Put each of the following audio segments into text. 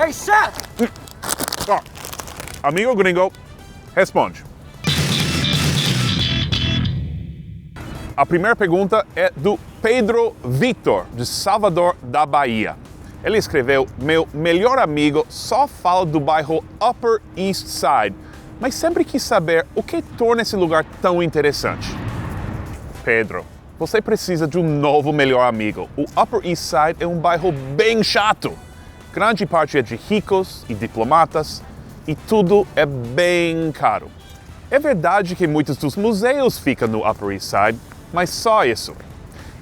Hey, Seth! Amigo gringo, responde. A primeira pergunta é do Pedro Victor, de Salvador, da Bahia. Ele escreveu: meu melhor amigo só fala do bairro Upper East Side, mas sempre quis saber o que torna esse lugar tão interessante. Pedro, você precisa de um novo melhor amigo. O Upper East Side é um bairro bem chato. Grande parte é de ricos e diplomatas e tudo é bem caro. É verdade que muitos dos museus ficam no Upper East Side, mas só isso.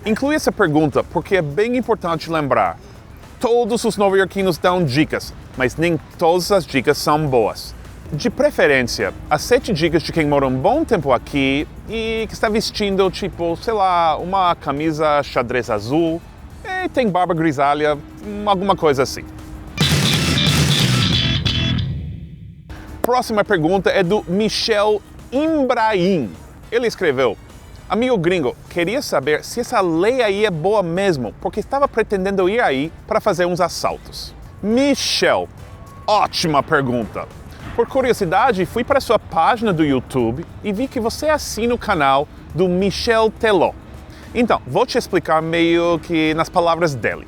Inclui essa pergunta porque é bem importante lembrar. Todos os nova-iorquinos dão dicas, mas nem todas as dicas são boas. De preferência, aceite dicas de quem mora um bom tempo aqui e que está vestindo, tipo, sei lá, uma camisa xadrez azul e tem barba grisalha, alguma coisa assim. Próxima pergunta é do Michel Imbraim. Ele escreveu: amigo gringo, queria saber se essa lei aí é boa mesmo, porque estava pretendendo ir aí para fazer uns assaltos. Michel, ótima pergunta. Por curiosidade, fui para sua página do YouTube e vi que você assina o canal do Michel Teló. Então, vou te explicar meio que nas palavras dele.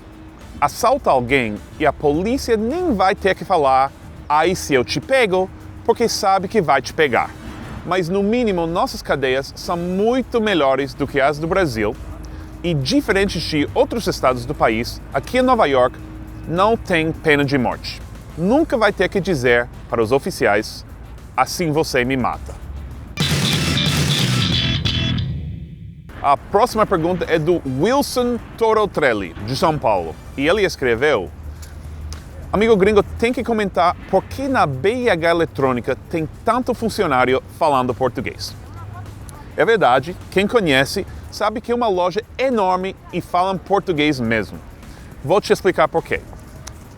Assalta alguém e a polícia nem vai ter que falar "aí se eu te pego", porque sabe que vai te pegar. Mas no mínimo nossas cadeias são muito melhores do que as do Brasil e, diferente de outros estados do país, aqui em Nova York não tem pena de morte. Nunca vai ter que dizer para os oficiais: assim você me mata. A próxima pergunta é do Wilson Torotrelli, de São Paulo. E ele escreveu: amigo gringo, tem que comentar por que na BIH Eletrônica tem tanto funcionário falando português. É verdade, quem conhece sabe que é uma loja enorme e falam português mesmo. Vou te explicar por quê.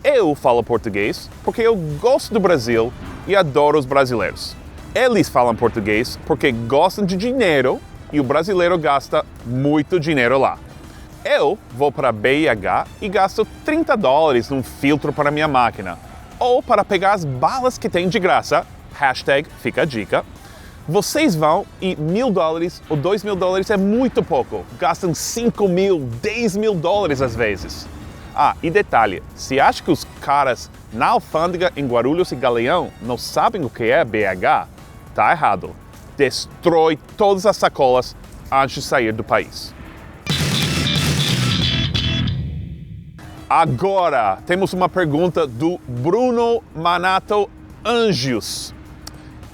Eu falo português porque eu gosto do Brasil e adoro os brasileiros. Eles falam português porque gostam de dinheiro e o brasileiro gasta muito dinheiro lá. Eu vou para a BIH e gasto $30 num filtro para minha máquina. Ou para pegar as balas que tem de graça, hashtag fica a dica. Vocês vão e $1.000 ou $2.000 é muito pouco. Gastam $5.000, $10.000 às vezes. Ah, e detalhe, se acha que os caras na alfândega em Guarulhos e Galeão não sabem o que é BH, tá errado. Destrói todas as sacolas antes de sair do país. Agora, temos uma pergunta do Bruno Manato Angios.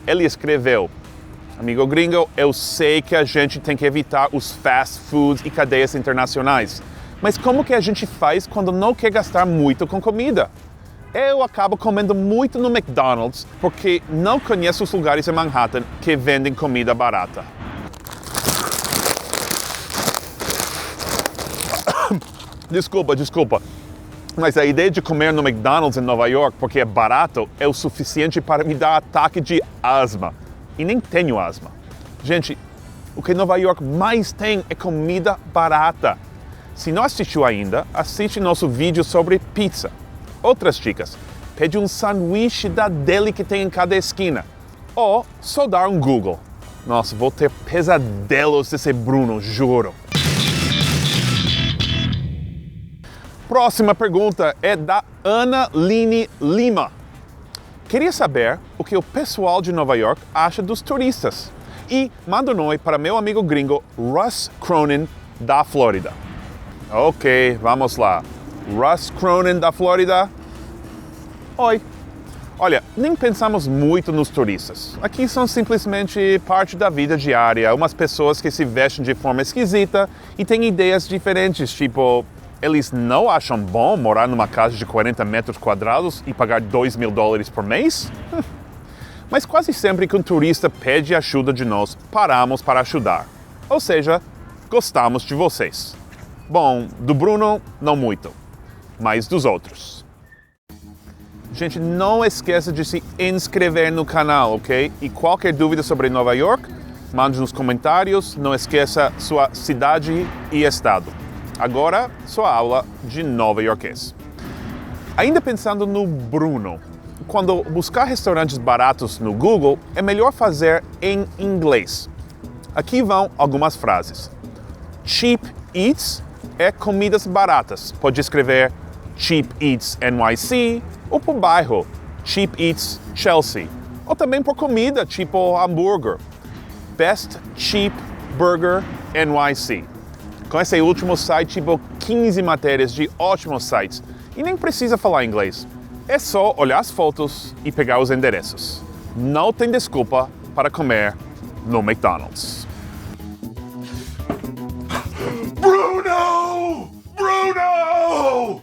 Ele escreveu: amigo gringo, eu sei que a gente tem que evitar os fast foods e cadeias internacionais. Mas como que a gente faz quando não quer gastar muito com comida? Eu acabo comendo muito no McDonald's porque não conheço os lugares em Manhattan que vendem comida barata. Desculpa. Mas a ideia de comer no McDonald's em Nova York porque é barato é o suficiente para me dar ataque de asma. E nem tenho asma. Gente, o que Nova York mais tem é comida barata. Se não assistiu ainda, assiste nosso vídeo sobre pizza. Outras dicas: pede um sanduíche da deli que tem em cada esquina. Ou só dar um Google. Nossa, vou ter pesadelos desse Bruno, juro. Próxima pergunta é da Ana Line Lima. Queria saber o que o pessoal de Nova York acha dos turistas. E manda um oi para meu amigo gringo Russ Cronin, da Flórida. Ok, vamos lá. Russ Cronin, da Flórida. Oi. Olha, nem pensamos muito nos turistas. Aqui são simplesmente parte da vida diária. Umas pessoas que se vestem de forma esquisita e têm ideias diferentes, tipo, eles não acham bom morar numa casa de 40 metros quadrados e pagar $2.000 por mês? Mas quase sempre que um turista pede ajuda de nós, paramos para ajudar. Ou seja, gostamos de vocês. Bom, do Bruno, não muito, mas dos outros. Gente, não esqueça de se inscrever no canal, ok? E qualquer dúvida sobre Nova York, mande nos comentários. Não esqueça sua cidade e estado. Agora, sua aula de nova-iorquês. Ainda pensando no Bruno, quando buscar restaurantes baratos no Google, é melhor fazer em inglês. Aqui vão algumas frases. Cheap Eats é comidas baratas. Pode escrever Cheap Eats NYC ou por bairro, Cheap Eats Chelsea. Ou também por comida, tipo hambúrguer. Best Cheap Burger NYC. Com esse último site, tipo 15 matérias de ótimos sites. E nem precisa falar inglês. É só olhar as fotos e pegar os endereços. Não tem desculpa para comer no McDonald's. Bruno! Bruno!